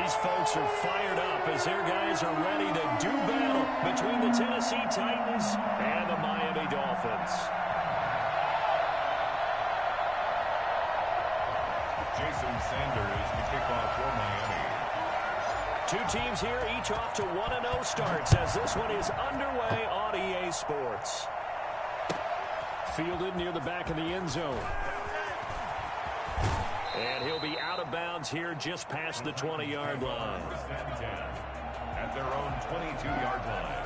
These folks are fired up as their guys are ready to do battle between the Tennessee Titans and the Miami Dolphins. Jason Sanders to kick off for Miami. Two teams here, each off to 1-0 starts as this one is underway on EA Sports. Fielded near the back of the end zone. And he'll be out of bounds here just past the 20-yard line. At their own 22-yard line.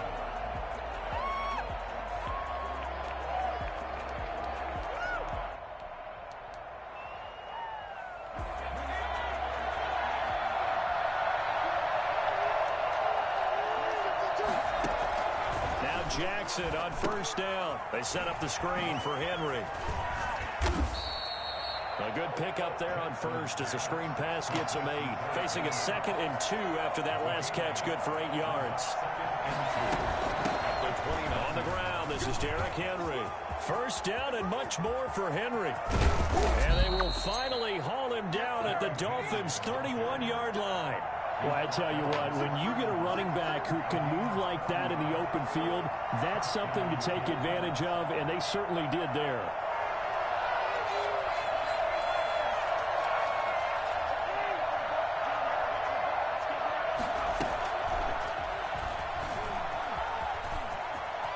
Now Jackson on first down. They set up the screen for Henry. A good pickup there on first as the screen pass gets him 8. Facing a 2nd and 2 after that last catch, good for 8 yards. On the ground, this is Derrick Henry. First down and much more for Henry. And they will finally haul him down at the Dolphins' 31-yard line. Well, I tell you what, when you get a running back who can move like that in the open field, that's something to take advantage of, and they certainly did there.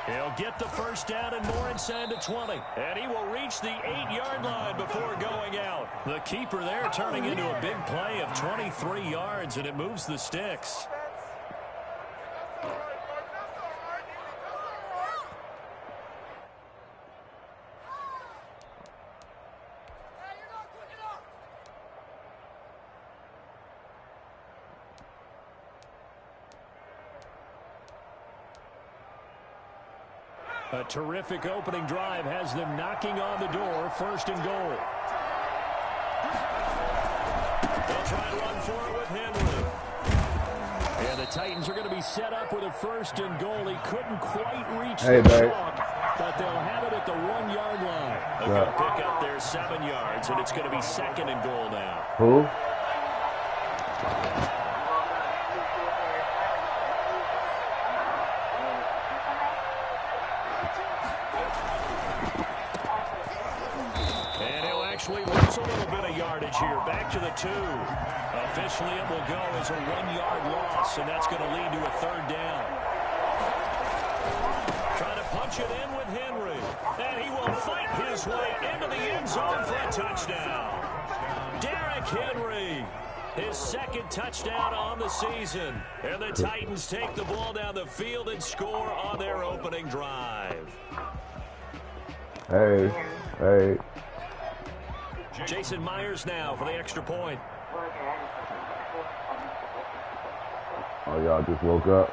He'll get the first down and more inside the 20. And he will reach the 8-yard line before going out. The keeper there turning into a big play of 23 yards, and it moves the sticks. A terrific opening drive has them knocking on the door, 1st and goal. They'll try and run for it with Henry. And the Titans are going to be set up with a 1st and goal. He couldn't quite reach the chalk, but they'll have it at the 1-yard line. A good pick up there, 7 yards, and it's going to be 2nd and goal now. Who? Lose a little bit of yardage here. Back to the 2. Officially, it will go as a 1-yard loss, and that's going to lead to a 3rd down. Trying to punch it in with Henry. And he will fight his way into the end zone for a touchdown. Derrick Henry, his 2nd touchdown on the season. And the Titans take the ball down the field and score on their opening drive. Hey. Jason Myers now for the extra point. Oh, y'all just woke up?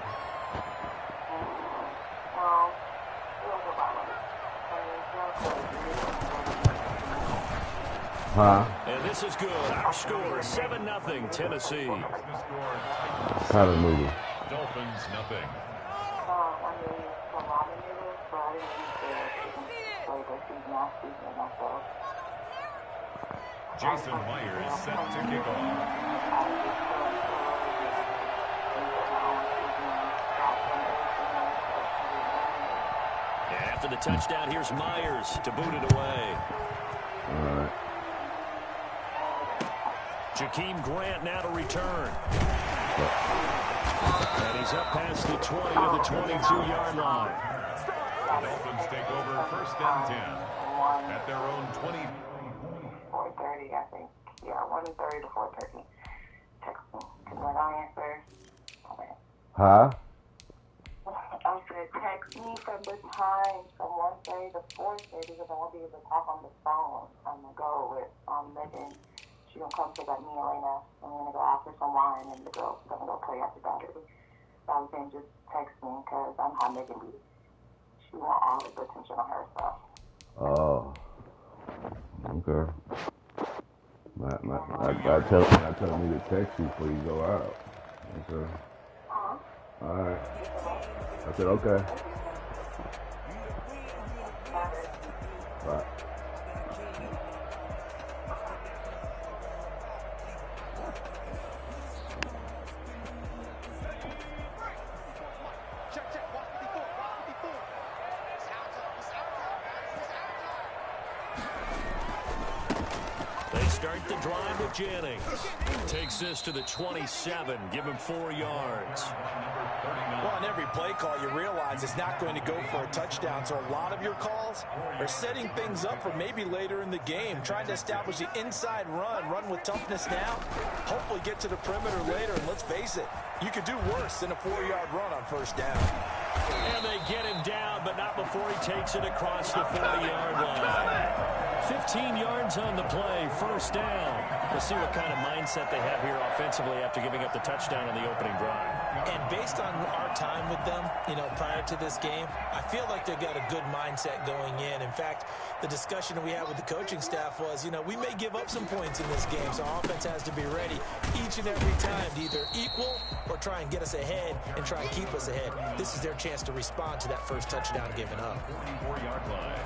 Huh? And this is good. Our score, 7-0, Tennessee. Kind of movie. Dolphins, nothing. Jason Myers set to kick off. After the touchdown, here's Myers to boot it away. All right. Jakeem Grant now to return. And he's up past the 20 to the 22-yard line. Dolphins take over 1st and 10 at their own 20. 4:30, I think. Yeah, 1:30 to 4:30. Text me. Because when I answer, Huh? I said text me from the time from 1:30 to 4:30 because I won't be able to talk on the phone. I'm going to go with Megan. She's going to come pick up me and Elena. I'm going to go after some wine, and the girl's going to go play after battery. So I was saying just text me because I'm how Megan be. She want all the attention on herself. Oh. Okay. I tell me to text you before you go out. Okay. All right. I said okay. Bye. start the drive with Jennings. Takes this to the 27. Give him 4 yards. Well, on every play call, you realize it's not going to go for a touchdown. So a lot of your calls are setting things up for maybe later in the game, trying to establish the inside run with toughness now, hopefully get to the perimeter later. And let's face it, you could do worse than a 4-yard run on first down. And they get him down, but not before he takes it across the 40-yard line. 15 yards on the play, first down. We'll see what kind of mindset they have here offensively after giving up the touchdown on the opening drive. And based on our time with them, prior to this game, I feel like they've got a good mindset going in. In fact, the discussion we had with the coaching staff was, we may give up some points in this game, so our offense has to be ready each and every time to either equal or try and get us ahead and try and keep us ahead. This is their chance to respond to that first touchdown given up. 44-yard line.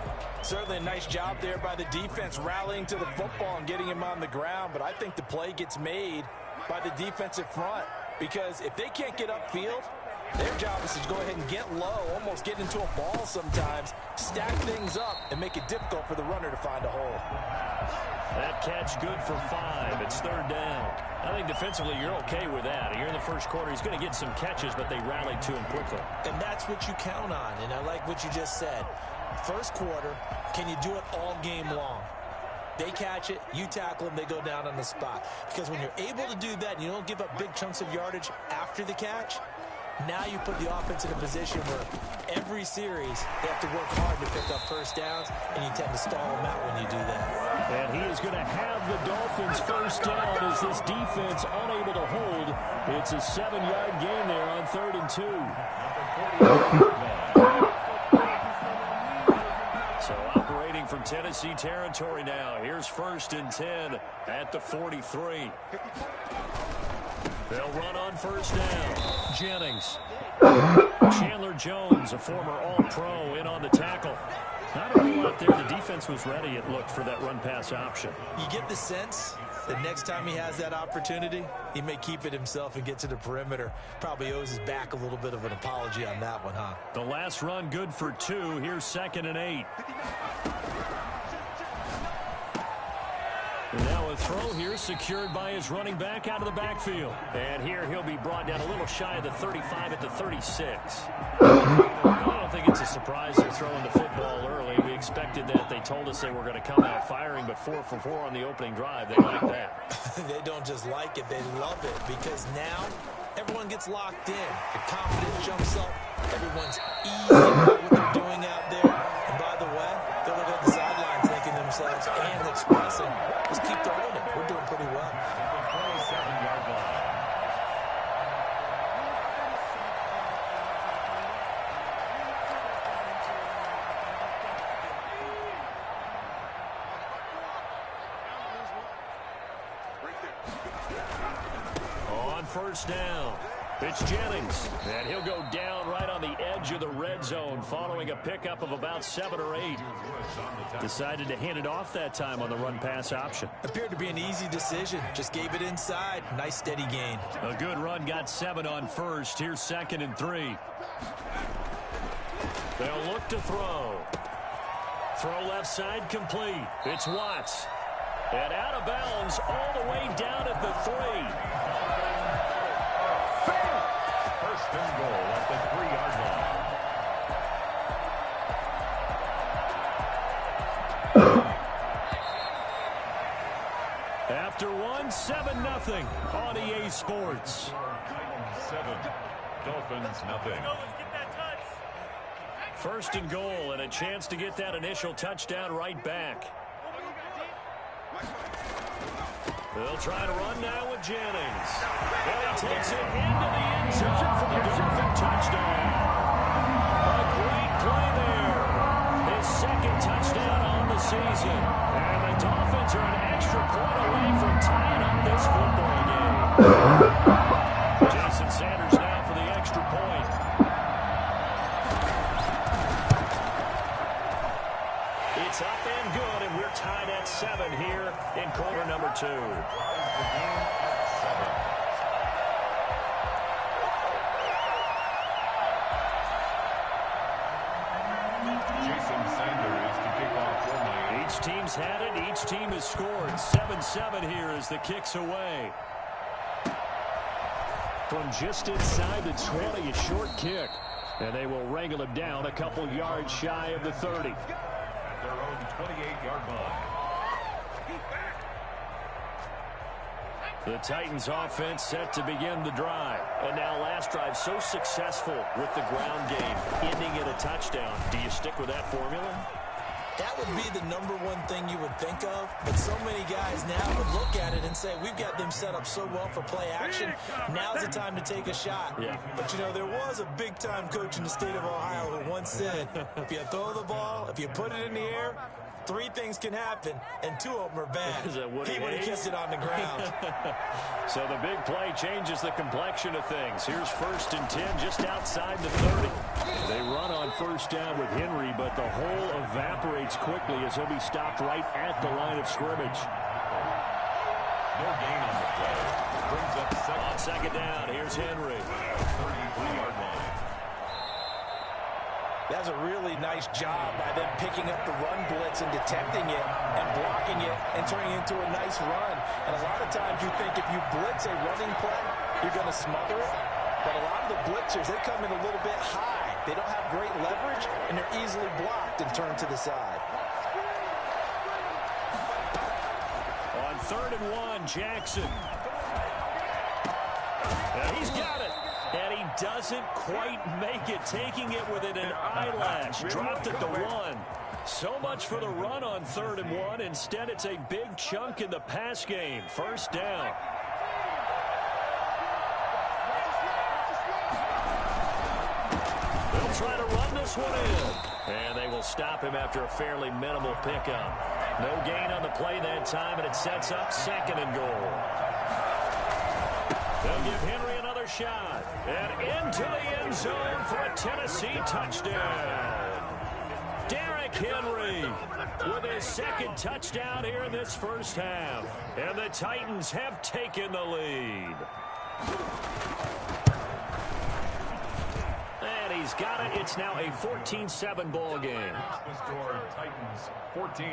Certainly a nice job there by the defense rallying to the football and getting him on the ground, but I think the play gets made by the defensive front because if they can't get upfield, their job is to go ahead and get low, almost get into a ball sometimes, stack things up, and make it difficult for the runner to find a hole. That catch good for 5. It's third down. I think defensively you're okay with that. Here in the first quarter, he's going to get some catches, but they rallied to him quickly. And that's what you count on, and I like what you just said. First quarter, can you do it all game long? They catch it, you tackle them, they go down on the spot. Because when you're able to do that and you don't give up big chunks of yardage after the catch, now you put the offense in a position where every series they have to work hard to pick up first downs, and you tend to stall them out when you do that. And he is going to have the Dolphins first down as this defense unable to hold. It's a 7-yard gain there on 3rd and 2. So operating from Tennessee territory now. Here's 1st and 10 at the 43. They'll run on first down. Jennings. Chandler Jones, a former All-Pro, in on the tackle. Not a whole lot there. The defense was ready, it looked, for that run-pass option. You get the sense that next time he has that opportunity, he may keep it himself and get to the perimeter. Probably owes his back a little bit of an apology on that one, huh? The last run good for 2. Here's 2nd and 8. And now a throw here secured by his running back out of the backfield. And here he'll be brought down a little shy of the 35 at the 36. I don't think it's a surprise they're throwing the football early. We expected that. They told us they were going to come out firing, but 4 for 4 on the opening drive. They like that. They don't just like it, they love it, because now everyone gets locked in. The confidence jumps up. Everyone's easy about what they're doing out there. And by the way, they're looking at the sidelines thinking to themselves and expressing, just keep throwing it. We're doing pretty well. 27-yard line. On first down, it's Jennings, and he'll go down right on the edge of the red zone following a pickup of about 7 or 8. Decided to hand it off that time on the run-pass option. Appeared to be an easy decision. Just gave it inside. Nice steady gain. A good run, got 7 on first. Here's 2nd and 3. They'll look to throw. Throw left side complete. It's Watts. And out of bounds all the way down at the 3. First and goal at the 3-yard line. After 7-0 on EA Sports. 7, Dolphins nothing. First and goal and a chance to get that initial touchdown right back. They'll try to run now with Jennings. And he takes it into the end zone for the Dolphin touchdown. A great play there. His 2nd touchdown on the season. And the Dolphins are an extra point away from tying up this football game. Jason Sanders now for the extra point. It's up and good, and we're tied at 7 here in quarter number 2. Jason Sanders to kick off for me. Each Both teams had it. Each team has scored. 7-7 here as the kick's away. From just inside the 20, a short kick. And they will wrangle him down a couple yards shy of the 30. At their own 28-yard line. The Titans offense set to begin the drive. And now last drive so successful with the ground game, ending in a touchdown. Do you stick with that formula? That would be the number one thing you would think of, but so many guys now would look at it and say, we've got them set up so well for play action, now's the time to take a shot. Yeah. But, you know, there was a big-time coach in the state of Ohio who once said, if you throw the ball, if you put it in the air, 3 things can happen, and 2 of them are bad. He would have kept it on the ground. So the big play changes the complexion of things. Here's 1st and 10 just outside the 30. They run on 1st down with Henry, but the hole evaporates quickly as he'll be stopped right at the line of scrimmage. No gain on the play. Brings up On 2nd down, here's Henry. 33-yard line. That's a really nice job by them picking up the run blitz and detecting it and blocking it and turning it into a nice run. And a lot of times you think if you blitz a running play, you're going to smother it. But a lot of the blitzers, they come in a little bit high. They don't have great leverage, and they're easily blocked and turned to the side. On 3rd and 1, Jackson. And he's got it. And he doesn't quite make it, taking it within an eyelash. Dropped at the 1. So much for the run on 3rd and 1. Instead, it's a big chunk in the pass game. 1st down. They'll try to run this one in. And they will stop him after a fairly minimal pickup. No gain on the play that time, and it sets up 2nd and goal. They'll give Henry another shot. And into the end zone for a Tennessee touchdown. Derrick Henry with his 2nd touchdown here in this 1st half. And the Titans have taken the lead. And he's got it. It's now a 14-7 ball game. The score, Titans 14,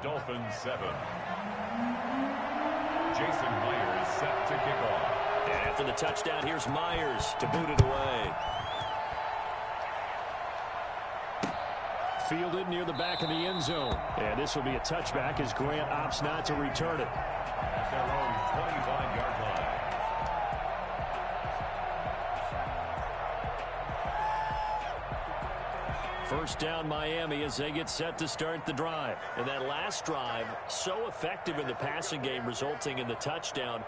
Dolphins 7. Jason Myers set to kick off. And after the touchdown, here's Myers to boot it away. Fielded near the back of the end zone. And this will be a touchback as Grant opts not to return it. At their own 25-yard line. First down, Miami, as they get set to start the drive. And that last drive, so effective in the passing game, resulting in the touchdown.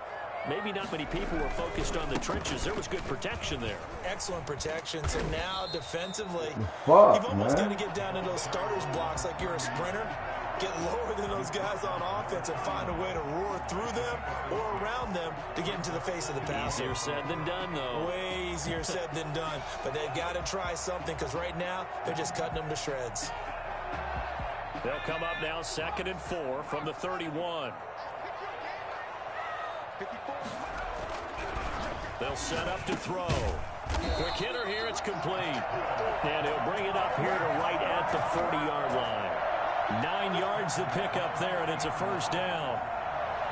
Maybe not many people were focused on the trenches. There was good protection there. Excellent protection. So now defensively, Fuck, you've almost man. got to get down in those starters blocks like you're a sprinter. Get lower than those guys on offense and find a way to roar through them or around them to get into the face of the passer. Easier said than done, though. Way easier said than done. But they've got to try something because right now they're just cutting them to shreds. They'll come up now 2nd and 4 from the 31. They'll set up to throw. Quick hitter here, it's complete. And he'll bring it up here to right at the 40-yard line. 9 yards to pick up there, and it's a 1st down.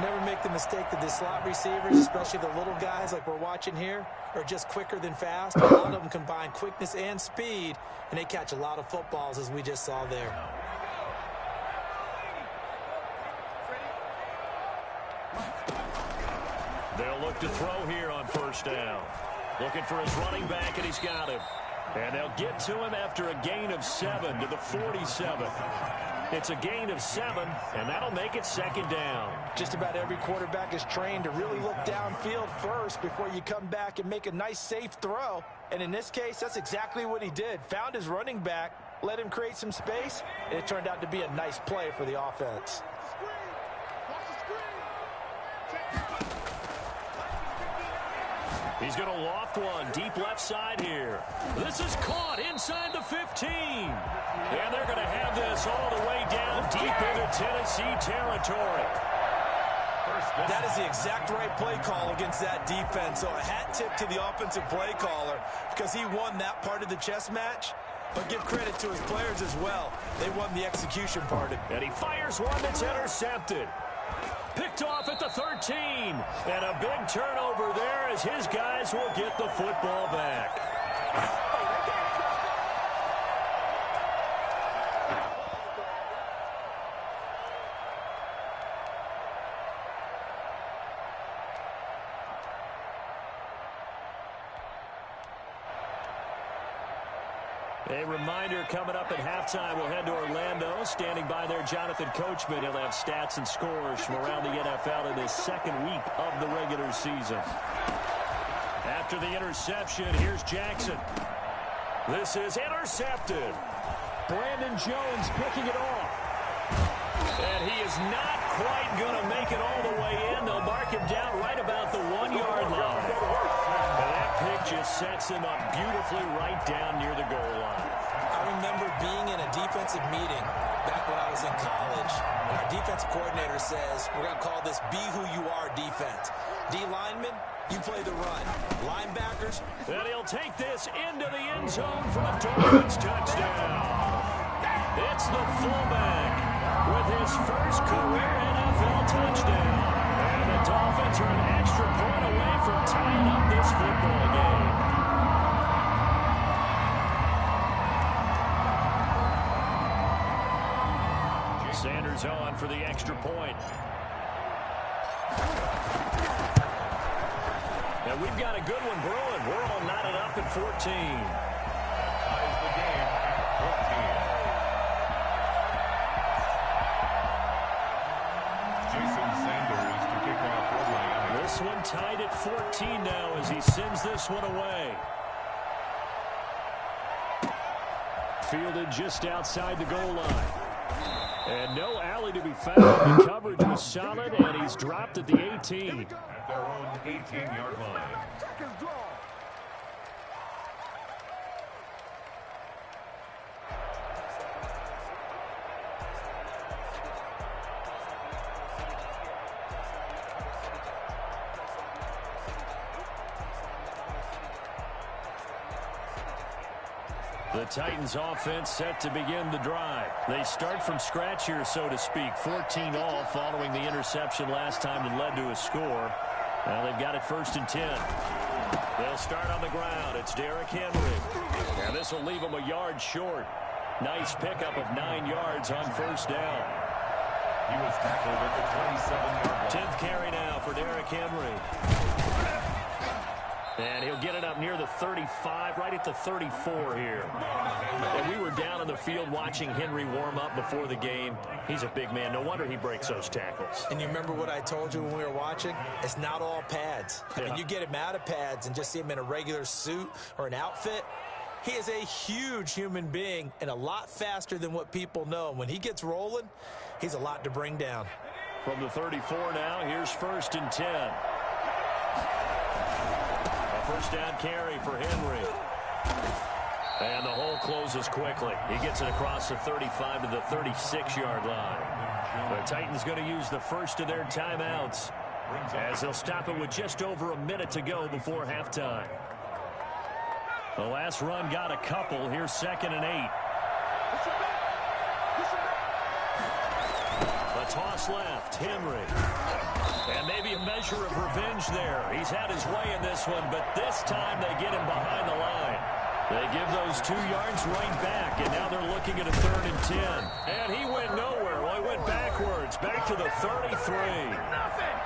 Never make the mistake that the slot receivers, especially the little guys like we're watching here, are just quicker than fast. A lot of them combine quickness and speed, and they catch a lot of footballs, as we just saw there. They'll look to throw here on 1st down. Looking for his running back, and he's got him. And they'll get to him after a gain of 7 to the 47. It's a gain of 7, and that'll make it 2nd down. Just about every quarterback is trained to really look downfield first before you come back and make a nice, safe throw. And in this case, that's exactly what he did. Found his running back, let him create some space, and it turned out to be a nice play for the offense. He's going to loft one deep left side here. This is caught inside the 15. And they're going to have this all the way down deep into Tennessee territory. That is the exact right play call against that defense. So a hat tip to the offensive play caller because he won that part of the chess match. But give credit to his players as well. They won the execution part of it. And he fires one that's intercepted. Picked off at the 13. And a big turnover there as his guys will get the football back. A reminder coming up at halftime, we'll head to Orlando. Standing by there, Jonathan Coachman. He'll have stats and scores from around the NFL in his second week of the regular season. After the interception, here's Jackson. This is intercepted. Brandon Jones picking it off. And he is not quite going to make it all the way in. They'll mark him down right about the 1-yard line. And that pick just sets him up beautifully right down near the goal line. I remember being in a defensive meeting back when I was in college, and our defensive coordinator says, we're going to call this Be Who You Are defense. D linemen, you play the run. Linebackers. And he'll take this into the end zone for a Dolphins touchdown. It's the fullback with his first career NFL touchdown. And the Dolphins are an extra point away from tying up this football game. Sanders on for the extra point. And we've got a good one brewing. We're all knotted up at 14. Ties the game at 14. Jason Sanders to kick off for Miami. This one tied at 14 now as he sends this one away. Fielded just outside the goal line. And no alley to be found. The coverage was solid, and he's dropped at the 18. At their own 18-yard line. The Titans offense set to begin the drive. They start from scratch here, so to speak. 14 all following the interception last time that led to a score. Now they've got it 1st and 10. They'll start on the ground. It's Derrick Henry. And this will leave him a yard short. Nice pickup of 9 yards on 1st down. He was tackled at the 27-yard line. 10th carry now for Derrick Henry. And he'll get it up near the 35, right at the 34 here. And we were down on the field watching Henry warm up before the game. He's a big man. No wonder he breaks those tackles. And you remember what I told you when we were watching? It's not all pads. I mean, you get him out of pads and just see him in a regular suit or an outfit. He is a huge human being and a lot faster than what people know. When he gets rolling, he's a lot to bring down. From the 34 now, here's 1st and 10. First down carry for Henry. And the hole closes quickly. He gets it across the 35 to the 36-yard line. The Titans going to use the first of their timeouts as they'll stop it with just over a minute to go before halftime. The last run got a couple. Here's 2nd and 8. A toss left. Henry. And maybe a measure of revenge there. He's had his way in this one, but this time they get him behind the line. They give those 2 yards right back, and now they're looking at a 3rd and 10. And he went nowhere. Well, he went backwards, back to the 33.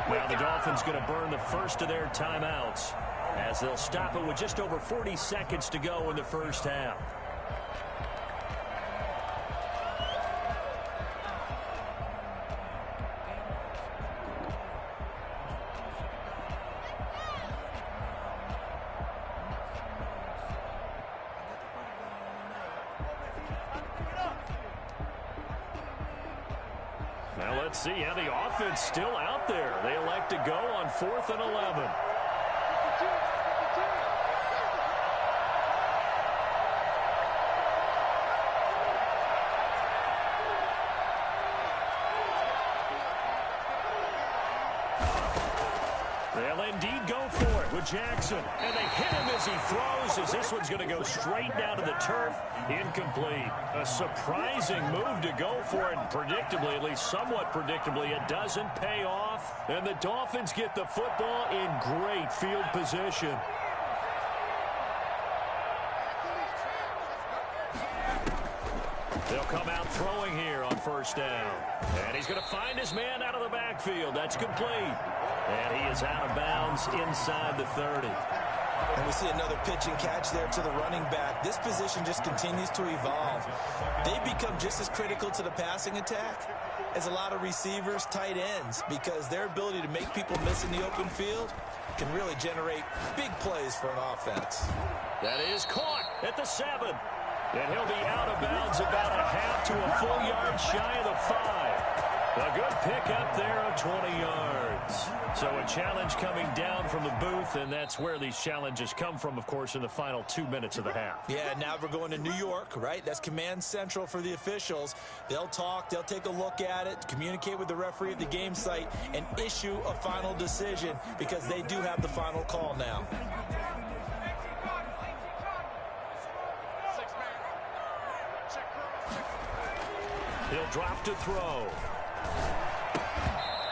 Now the Dolphins going to burn the first of their timeouts as they'll stop it with just over 40 seconds to go in the first half. Now let's see how the offense still out there. They elect to go on 4th and 11. They'll indeed go for it with Jackson. And they hit him as he throws, as this one's going to go straight down to the turf. Incomplete. A surprising move to go for it. Predictably, at least somewhat predictably, it doesn't pay off. And the Dolphins get the football in great field position. They'll come out throwing here on first down. And he's going to find his man out of the backfield. That's complete. And he is out of bounds inside the 30. And we see another pitch and catch there to the running back. This position just continues to evolve. They become just as critical to the passing attack as a lot of receivers, tight ends, because their ability to make people miss in the open field can really generate big plays for an offense. That is caught at the 7. And he'll be out of bounds about a half to a full yard shy of the 5. A good pickup there of 20 yards. So a challenge coming down from the booth, and that's where these challenges come from, of course, in the final 2 minutes of the half. Yeah, now we're going to New York, right? That's command central for the officials. They'll talk, they'll take a look at it, communicate with the referee at the game site, and issue a final decision because they do have the final call now. He'll drop to throw.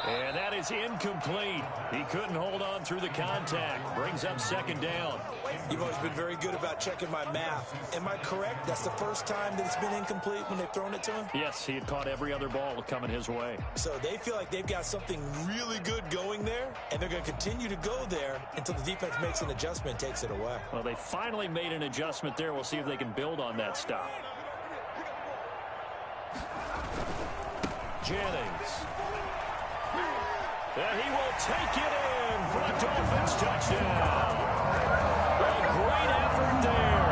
And that is incomplete. He couldn't hold on through the contact. Brings up second down. You've always been very good about checking my math. Am I correct? That's the first time that it's been incomplete when they've thrown it to him? Yes, he had caught every other ball coming his way. So they feel like they've got something really good going there, and they're going to continue to go there until the defense makes an adjustment and takes it away. Well, they finally made an adjustment there. We'll see if they can build on that stop. Jennings. And he will take it in for a Dolphins touchdown. A great effort there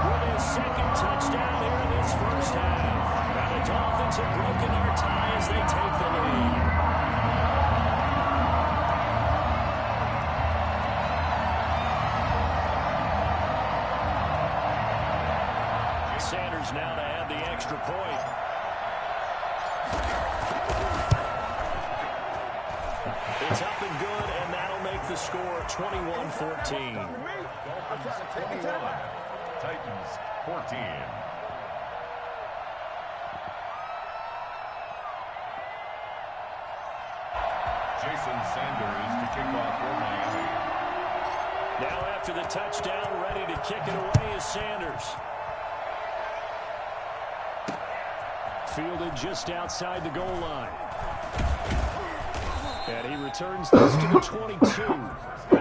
with his second touchdown here in this first half. And the Dolphins have broken our tie as they take the lead. Sanders now to add the extra point. It's up and good, and that'll make the score 21-14. Dolphins 21, Titans 14. Jason Sanders to kick off for Miami. Now after the touchdown, ready to kick it away is Sanders. Fielded just outside the goal line. And he returns this to the 22. At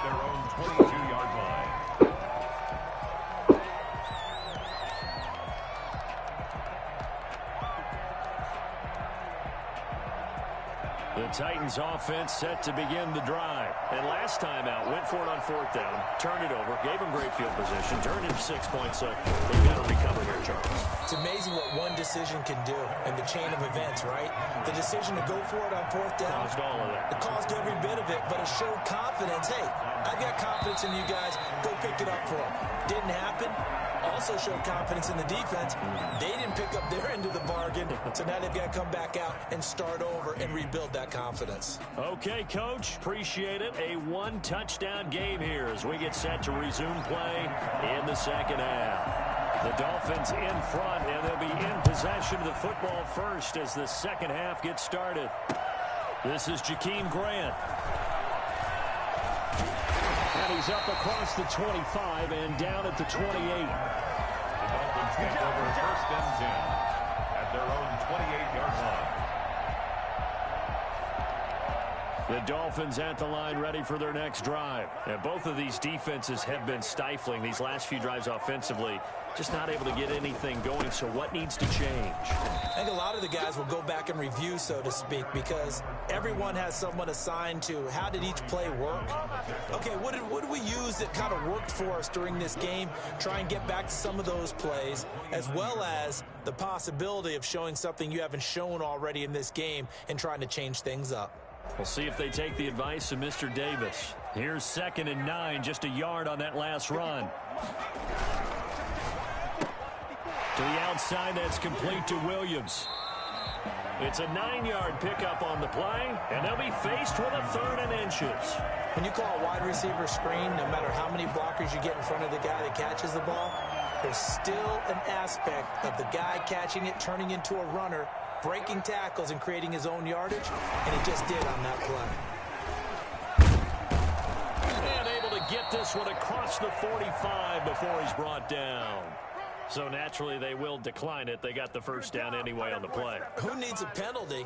their own 22-yard line. The Titans offense set to begin the drive. And last time out, went for it on fourth down, turned it over, gave him great field position, turned into 6 points, so they've got to recover here, Charles. It's amazing what one decision can do in the chain of events, right? The decision to go for it on fourth down. Caused all of that. It caused every bit of it, but it showed confidence. Hey, I've got confidence in you guys. Go pick it up for them. Didn't happen. Also showed confidence in the defense. They didn't pick up their end of the bargain, so now they've got to come back out and start over and rebuild that confidence. Okay, Coach, appreciate it. A one-touchdown game here as we get set to resume play in the second half. The Dolphins in front, and they'll be in possession of the football first as the second half gets started. This is Jakeem Grant. And he's up across the 25 and down at the 28. The Dolphins take over first and 10 at their own 28-yard line. The Dolphins at the line ready for their next drive. And both of these defenses have been stifling these last few drives offensively. Just not able to get anything going, so what needs to change? I think a lot of the guys will go back and review, so to speak, because everyone has someone assigned to how did each play work. Okay, what did we use that kind of worked for us during this game? Try and get back to some of those plays, as well as the possibility of showing something you haven't shown already in this game and trying to change things up. We'll see if they take the advice of Mr. Davis. Here's 2nd and 9, just a yard on that last run. To the outside, that's complete to Williams. It's a 9-yard pickup on the play, and they'll be faced with a 3rd and inches. When you call a wide receiver screen, no matter how many blockers you get in front of the guy that catches the ball, there's still an aspect of the guy catching it, turning into a runner, breaking tackles and creating his own yardage, and he just did on that play. And able to get this one across the 45 before he's brought down. So naturally they will decline it. They got the first down anyway on the play. Who needs a penalty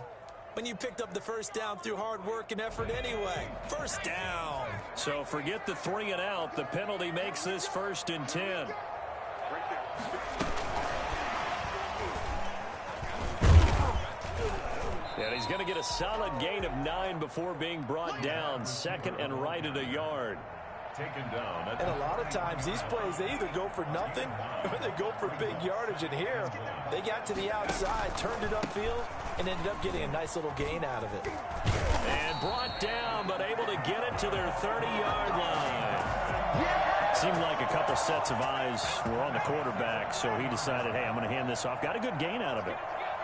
when you picked up the first down through hard work and effort anyway? First down. So forget the 3 and out. The penalty makes this 1st and 10. And he's going to get a solid gain of 9 before being brought down. 2nd and right at a yard. Taken down. And a lot of times these plays, they either go for nothing or they go for big yardage. And here, they got to the outside, turned it upfield, and ended up getting a nice little gain out of it. And brought down, but able to get it to their 30-yard line. Seemed like a couple sets of eyes were on the quarterback, so he decided, hey, I'm going to hand this off. Got a good gain out of it.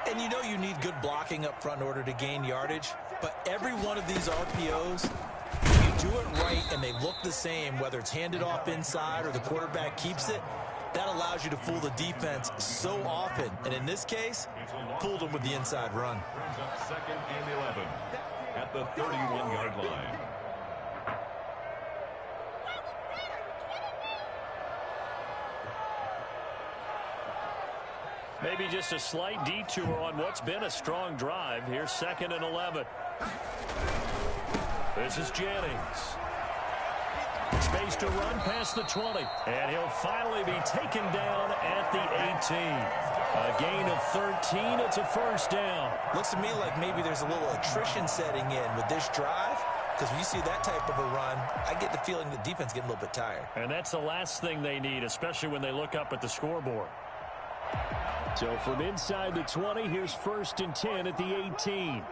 And you know you need good blocking up front in order to gain yardage, but every one of these RPOs, you do it right and they look the same, whether it's handed off inside or the quarterback keeps it, that allows you to fool the defense so often. And in this case, fooled them with the inside run. Brings up 2nd and 11 at the 31-yard line. Maybe just a slight detour on what's been a strong drive. Here's 2nd and 11. This is Jennings. Space to run past the 20. And he'll finally be taken down at the 18. A gain of 13. It's a first down. Looks to me like maybe there's a little attrition setting in with this drive. Because when you see that type of a run, I get the feeling the defense getting a little bit tired. And that's the last thing they need, especially when they look up at the scoreboard. So from inside the 20, here's 1st and 10 at the 18.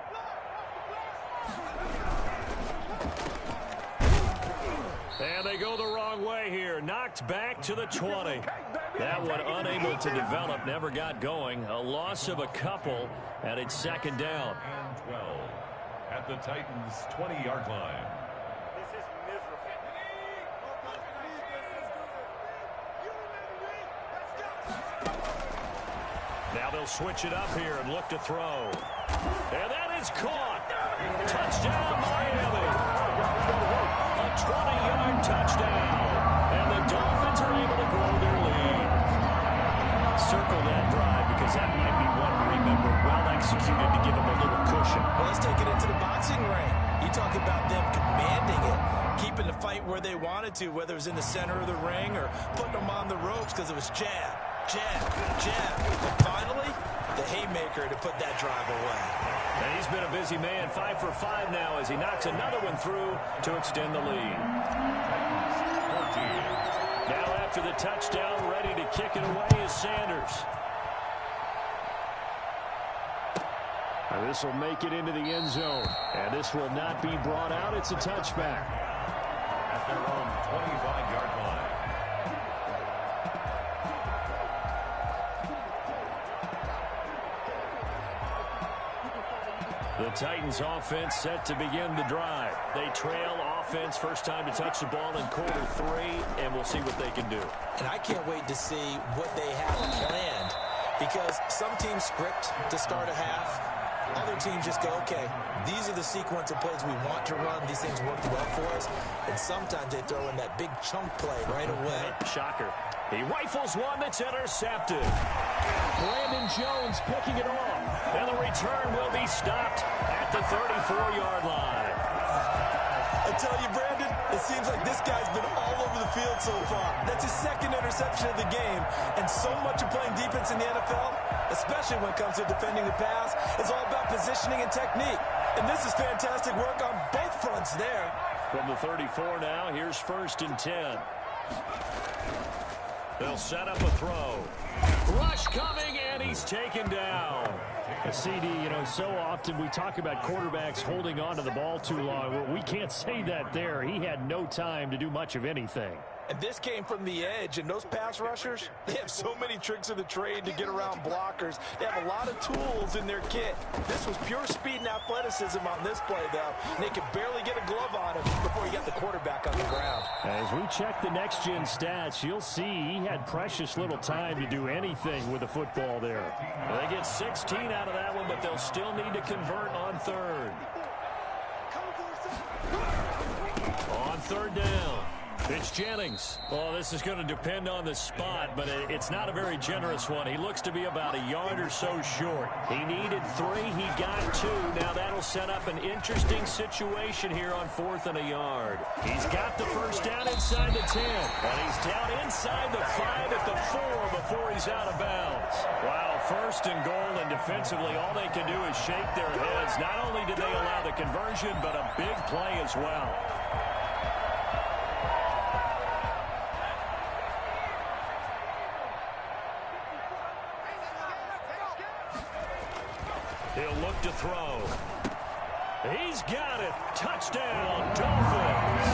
And they go the wrong way here. Knocked back to the 20. That one unable to develop, never got going. A loss of a couple, and it's 2nd down. And 12 at the Titans' 20-yard line. Now they'll switch it up here and look to throw. And that is caught. Touchdown, Miami. A 20-yard touchdown. And the Dolphins are able to grow their lead. Circle that drive because that might be one to remember. Well executed to give them a little cushion. Well, let's take it into the boxing ring. You talk about them commanding it, keeping the fight where they wanted to, whether it was in the center of the ring or putting them on the ropes because it was jab, jab, jab. And finally, the haymaker to put that drive away. And he's been a busy man, 5 for 5 now as he knocks another one through to extend the lead. Now after the touchdown, ready to kick it away is Sanders. Now this will make it into the end zone. And this will not be brought out. It's a touchback. At their own 25-yard line. The Titans offense set to begin the drive. They trail offense, first time to touch the ball in quarter 3, and we'll see what they can do. And I can't wait to see what they have planned, because some teams script to start a half. Other teams just go, okay, these are the sequence of plays we want to run. These things worked well for us. And sometimes they throw in that big chunk play right away. Shocker. He rifles one that's intercepted. Brandon Jones picking it off. And the return will be stopped at the 34-yard line. I tell you, Brandon, it seems like this guy's been all over the field so far. That's his 2nd interception of the game. And so much of playing defense in the NFL, especially when it comes to defending the pass, is all about positioning and technique. And this is fantastic work on both fronts there. From the 34 now, here's 1st and 10. They'll set up a throw. Rush coming, and he's taken down. CD, you know, so often we talk about quarterbacks holding on to the ball too long. Well, we can't say that there. He had no time to do much of anything. And this came from the edge, and those pass rushers, they have so many tricks of the trade to get around blockers. They have a lot of tools in their kit. This was pure speed and athleticism on this play, though. And they could barely get a glove on him before he got the quarterback on the ground. As we check the next-gen stats, you'll see he had precious little time to do anything with the football there. They get 16 out of that one, but they'll still need to convert on third. On third down, it's Jennings. Well, this is going to depend on the spot, but it's not a very generous one. He looks to be about a yard or so short. He needed 3. He got 2. Now that'll set up an interesting situation here on 4th and a yard. He's got the first down inside the 10, and he's down inside the 5 at the 4 before he's out of bounds. Wow, 1st and goal, and defensively all they can do is shake their heads. Not only did they allow the conversion, but a big play as well. He'll look to throw. He's got it. Touchdown, Dolphins.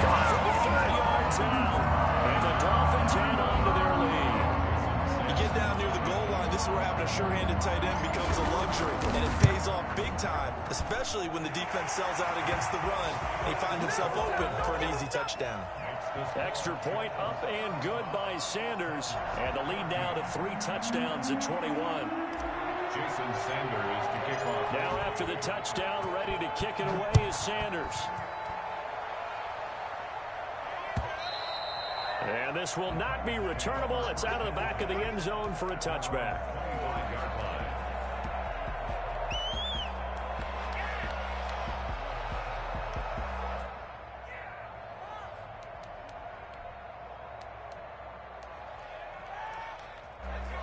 From 30 yards out, and the Dolphins add on to their lead. You get down near the goal line, this is where having a sure-handed tight end becomes a luxury, and it pays off big time, especially when the defense sells out against the run. He finds himself open for an easy touchdown. Extra point up and good by Sanders, and the lead now to 3 touchdowns at 21. Jason Sanders to kick off. Now after the touchdown, ready to kick it away is Sanders. And this will not be returnable. It's out of the back of the end zone for a touchback.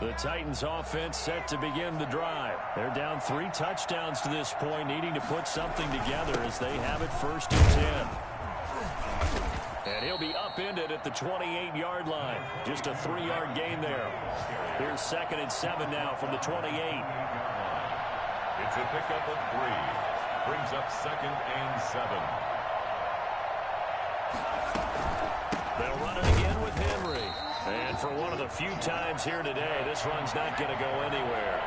The Titans offense set to begin the drive. They're down 3 touchdowns to this point, needing to put something together as they have it 1st and 10. And he'll be upended at the 28-yard line. Just a 3-yard gain there. Here's 2nd and 7 now from the 28. It's a pickup of 3. Brings up 2nd and 7. They'll run it again with Henry. And for one of the few times here today, this run's not going to go anywhere.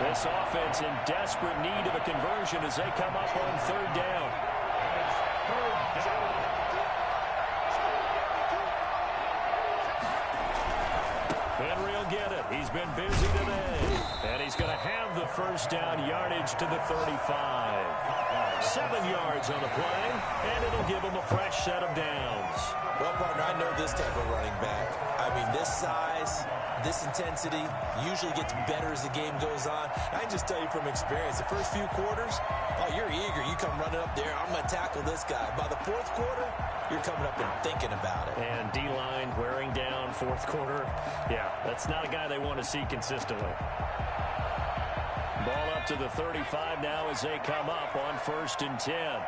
This offense in desperate need of a conversion as they come up on 3rd down. Henry will get it. He's been busy today. And he's going to have the first down, yardage to the 35. 7 yards on the play, and it'll give him a fresh set of downs. Well, partner, I know this type of running back. I mean, this size, this intensity usually gets better as the game goes on. I can just tell you from experience, the first few quarters, oh, you're eager. You come running up there, I'm going to tackle this guy. By the 4th quarter, you're coming up and thinking about it. And D-line wearing down 4th quarter. Yeah, that's not a guy they want to see consistently. Ball up to the 35 now as they come up on 1st and 10.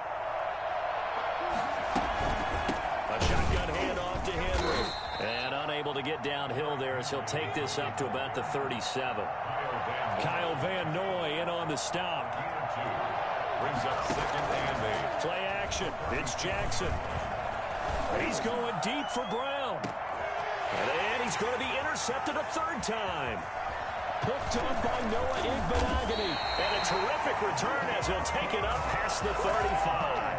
A shotgun handoff to Henry. And unable to get downhill there as he'll take this up to about the 37. Kyle Van Noy in on the stop. Brings up 2nd and 8. Play action. It's Jackson. He's going deep for Brown. And he's going to be intercepted a 3rd time. Picked up by Noah Igbenogany. And a terrific return as he'll take it up past the 35.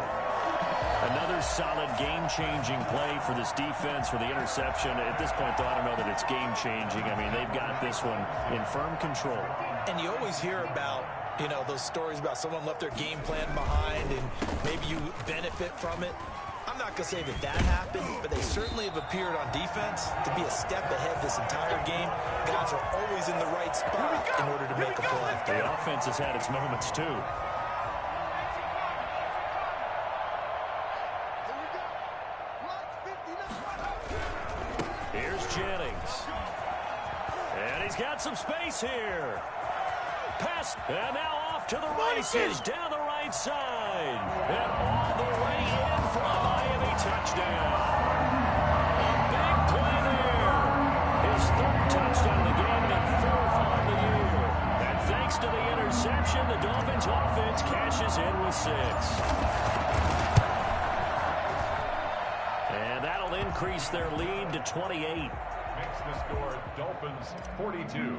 Another solid game-changing play for this defense for the interception. At this point, though, I don't know that it's game-changing. I mean, they've got this one in firm control. And you always hear about, you know, those stories about someone left their game plan behind and maybe you benefit from it. I'm not going to say that that happened, but they certainly have appeared on defense to be a step ahead this entire game. Guys are always in the right spot in order to make a play. The offense has had its moments, too. Here's Jennings. And he's got some space here. Pass, and now off to the races, down the right side. And all the way in for a Miami touchdown. A big play there. His 3rd touchdown of the game and 4th on the year. And thanks to the interception, the Dolphins offense cashes in with 6. And that'll increase their lead to 28. Makes the score Dolphins 42,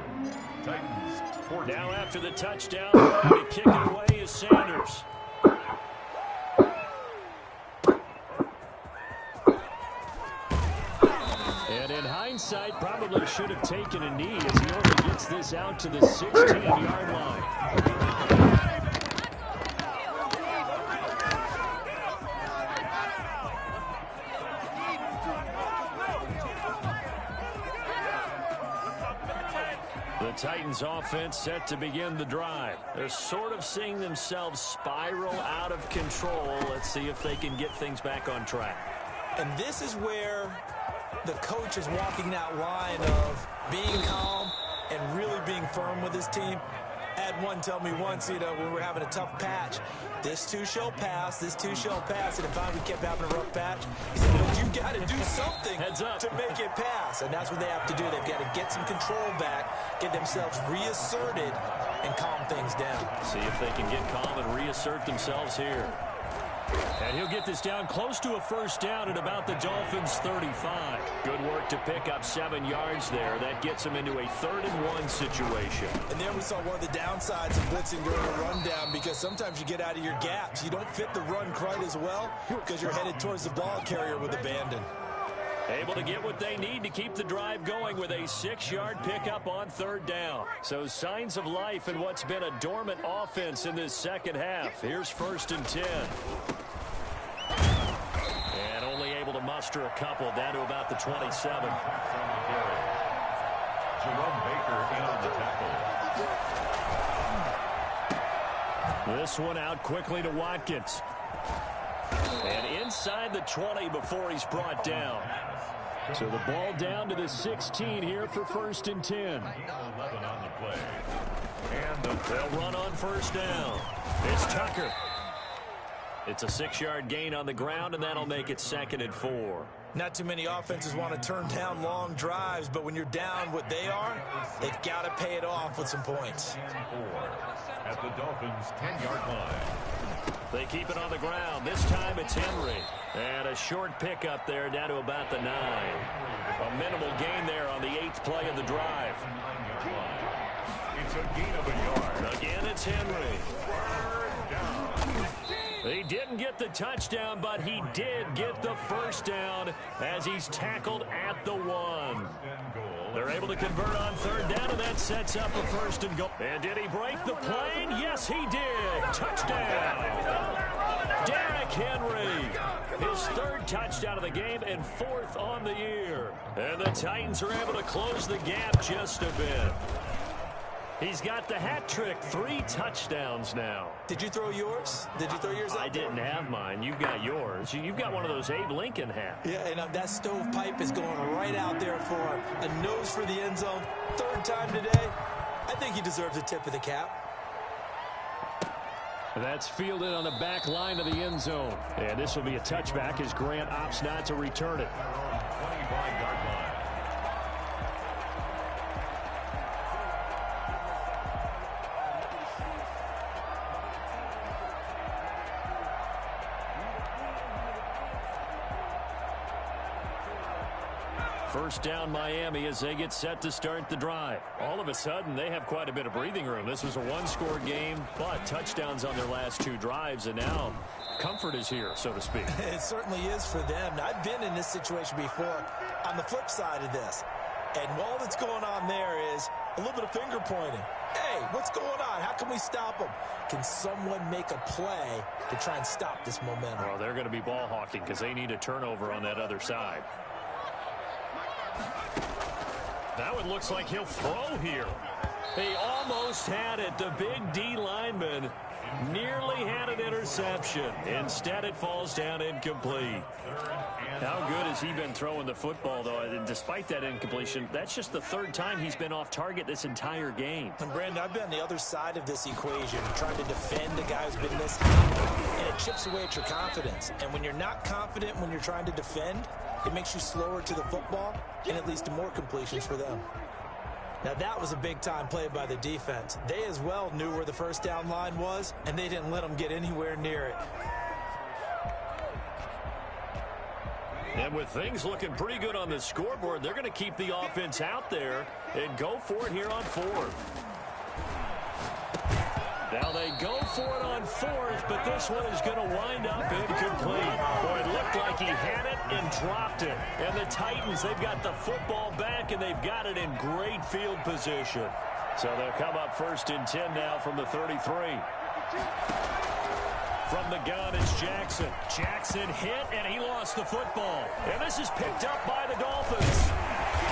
Titans 14. Now after the touchdown, to kick it away is Sanders. And in hindsight, probably should have taken a knee as he only gets this out to the 16-yard line. The Titans offense set to begin the drive. They're sort of seeing themselves spiral out of control. Let's see if they can get things back on track. And this is where the coach is walking that line of being calm and really being firm with his team. I had one tell me once, when we were having a tough patch, this too shall pass, this too shall pass. And if we kept having a rough patch, he said, but you've got to do something to make it pass. And that's what they have to do. They've got to get some control back, get themselves reasserted, and calm things down. See if they can get calm and reassert themselves here. And he'll get this down close to a first down at about the Dolphins' 35. Good work to pick up 7 yards there. That gets him into a 3rd-and-1 situation. And there we saw one of the downsides of blitzing during a rundown, because sometimes you get out of your gaps. You don't fit the run quite as well because you're headed towards the ball carrier with abandon. Able to get what they need to keep the drive going with a 6-yard pickup on 3rd down. So signs of life in what's been a dormant offense in this second half. Here's 1st and 10. And only able to muster a couple down to about the 27. Jerome Baker in on the tackle. This one out quickly to Watkins. And inside the 20 before he's brought down. So the ball down to the 16 here for 1st and 10. 11 on the play. And they'll run on 1st down. It's Tucker. It's a 6-yard gain on the ground, and that'll make it 2nd and 4. Not too many offenses want to turn down long drives, but when you're down what they are, they've got to pay it off with some points. 4 at the Dolphins' 10-yard line. They keep it on the ground. This time it's Henry. And a short pickup there down to about the 9. A minimal gain there on the 8th play of the drive. It's a gain of a yard. Again, it's Henry. He didn't get the touchdown, but he did get the first down as he's tackled at the 1. They're able to convert on 3rd down, and that sets up a 1st and goal. And did he break the plane? Yes, he did. Touchdown. Derrick Henry. His 3rd touchdown of the game and 4th on the year. And the Titans are able to close the gap just a bit. He's got the hat trick, 3 touchdowns now. Did you throw yours? Did you throw yours out I didn't have mine. You've got yours. You've got one of those Abe Lincoln hats. Yeah, and that stovepipe is going right out there for a nose for the end zone. 3rd time today. I think he deserves a tip of the cap. That's fielded on the back line of the end zone. And this will be a touchback as Grant opts not to return it. 25-yard line. First down Miami as they get set to start the drive. All of a sudden, they have quite a bit of breathing room. This was a 1-score game, but touchdowns on their last 2 drives, and now comfort is here, so to speak. It certainly is for them. I've been in this situation before on the flip side of this. And all that's going on there is a little bit of finger pointing. Hey, what's going on? How can we stop them? Can someone make a play to try and stop this momentum? Well, they're going to be ball hawking because they need a turnover on that other side. That one looks like he'll throw here. He almost had it. The big D lineman nearly had an interception. Instead, it falls down incomplete. How good has he been throwing the football, though? And despite that incompletion, that's just the 3rd time he's been off target this entire game. And, Brandon, I've been on the other side of this equation, trying to defend a guy who's been this hot, and it chips away at your confidence. And when you're not confident when you're trying to defend, it makes you slower to the football, and it leads to more completions for them. Now, that was a big-time play by the defense. They as well knew where the first down line was, and they didn't let them get anywhere near it. And with things looking pretty good on the scoreboard, they're going to keep the offense out there and go for it here on fourth. Now they go for it on fourth, but this one is going to wind up incomplete. Boy, it looked like he had it and dropped it. And the Titans, they've got the football back, and they've got it in great field position. So they'll come up 1st and 10 now from the 33. From the gun, it's Jackson. Jackson hit, and he lost the football. And this is picked up by the Dolphins.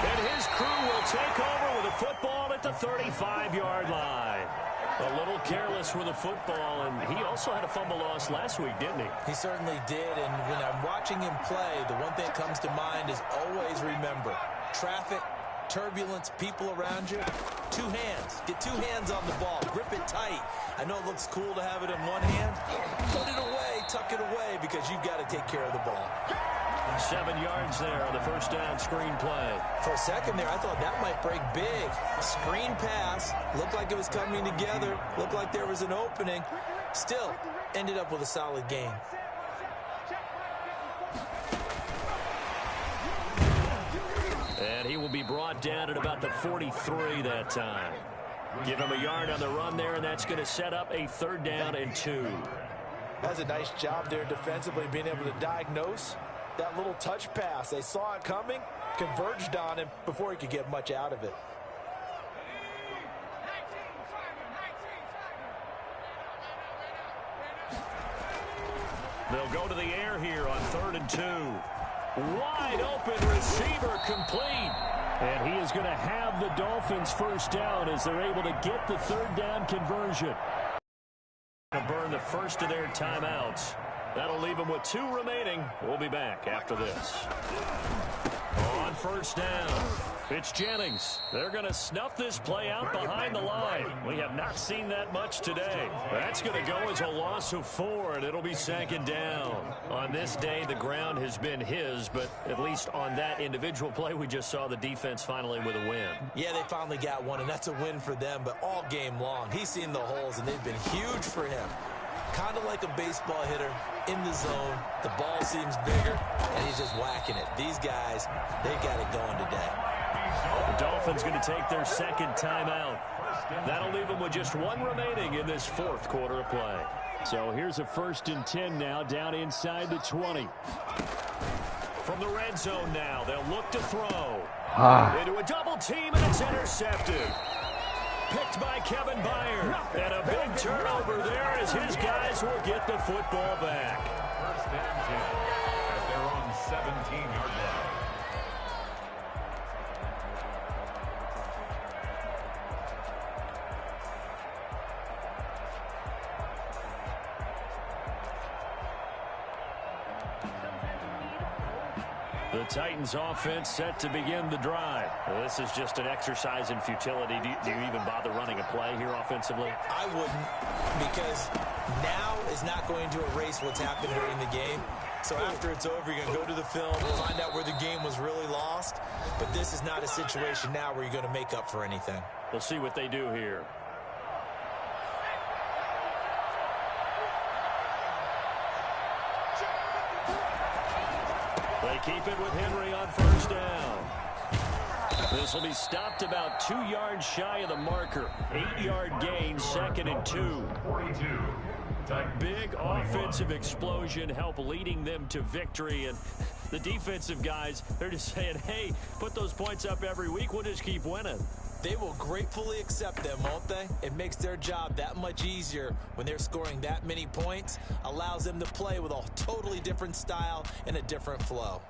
And his crew will take over with a football at the 35-yard line. A little careless with the football, and he also had a fumble loss last week, didn't he? He certainly did, and when I'm watching him play, the one thing that comes to mind is always remember, traffic, turbulence, people around you, 2 hands. Get 2 hands on the ball. Grip it tight. I know it looks cool to have it in one hand. Put it away, tuck it away, because you've got to take care of the ball. 7 yards there on the first down screen play. For a second there, I thought that might break big. Screen pass. Looked like it was coming together. Looked like there was an opening. Still, ended up with a solid gain. And he will be brought down at about the 43 that time. Give him a yard on the run there, and that's going to set up a 3rd down and 2. That's a nice job there defensively, being able to diagnose that little touch pass. They saw it coming, converged on him before he could get much out of it. They'll go to the air here on 3rd and 2. Wide open receiver complete. And he is going to have the Dolphins first down as they're able to get the 3rd down conversion. To burn the first of their timeouts. That'll leave them with 2 remaining. We'll be back after this. On first down, it's Jennings. They're going to snuff this play out behind the line. We have not seen that much today. That's going to go as a loss of 4, and it'll be 2nd down. On this day, the ground has been his, but at least on that individual play, we just saw the defense finally with a win. Yeah, they finally got one, and that's a win for them, but all game long, he's seen the holes, and they've been huge for him. Kind of like a baseball hitter in the zone. The ball seems bigger, and he's just whacking it. These guys, they got it going today. The Dolphins going to take their 2nd timeout. That'll leave them with just 1 remaining in this 4th quarter of play. So here's a 1st and 10 now, down inside the 20. From the red zone now, they'll look to throw. Into a double team, and it's intercepted. Picked by Kevin Byard. And a big turnover there as his guys will get the football back. 1st and 10 at their own 17-yard line. The Titans offense set to begin the drive. Well, this is just an exercise in futility. Do you even bother running a play here offensively? I wouldn't, because now is not going to erase what's happened during the game. So after it's over, you're going to go to the film, find out where the game was really lost. But this is not a situation now where you're going to make up for anything. We'll see what they do here. They keep it with Henry on first down. This will be stopped about 2 yards shy of the marker. 8-yard gain, 2nd and 2. 42. A big offensive explosion help leading them to victory. And the defensive guys, they're just saying, hey, put those points up every week. We'll just keep winning. They will gratefully accept them, won't they? It makes their job that much easier when they're scoring that many points. Allows them to play with a totally different style and a different flow.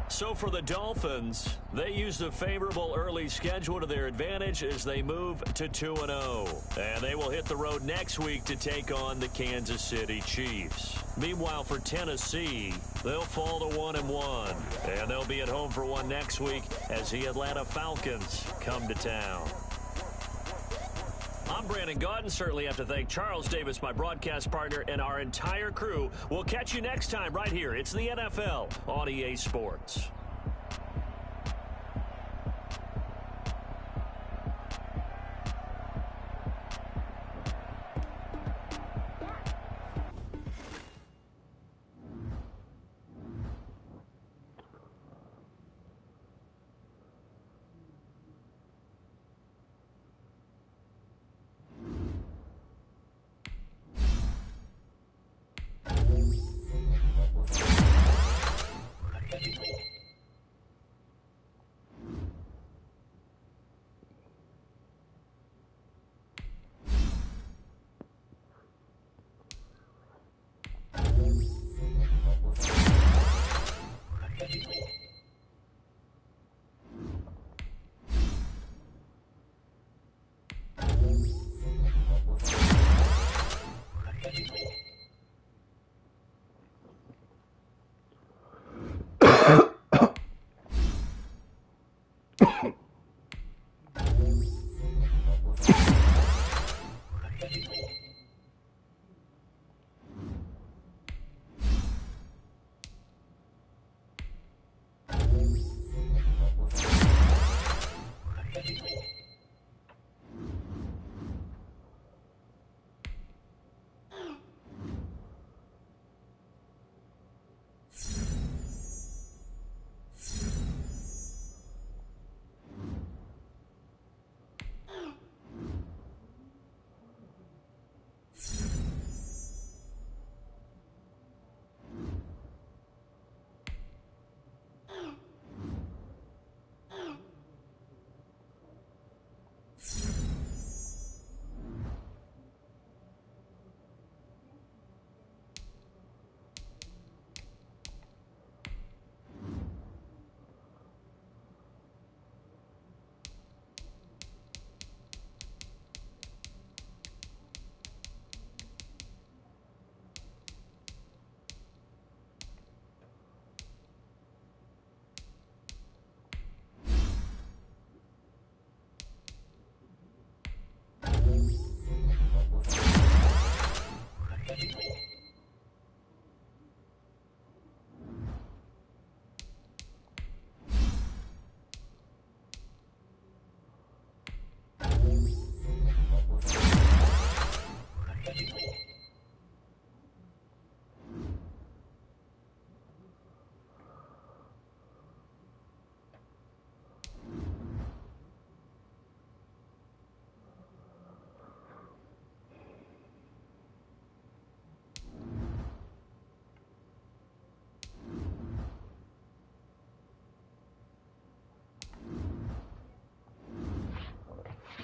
So for the Dolphins, they use the favorable early schedule to their advantage as they move to 2-0. And they will hit the road next week to take on the Kansas City Chiefs. Meanwhile, for Tennessee, they'll fall to 1-1. And they'll be at home for one next week as the Atlanta Falcons come to town. I'm Brandon Gaudin. Certainly have to thank Charles Davis, my broadcast partner, and our entire crew. We'll catch you next time right here. It's the NFL on EA Sports.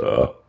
Oh.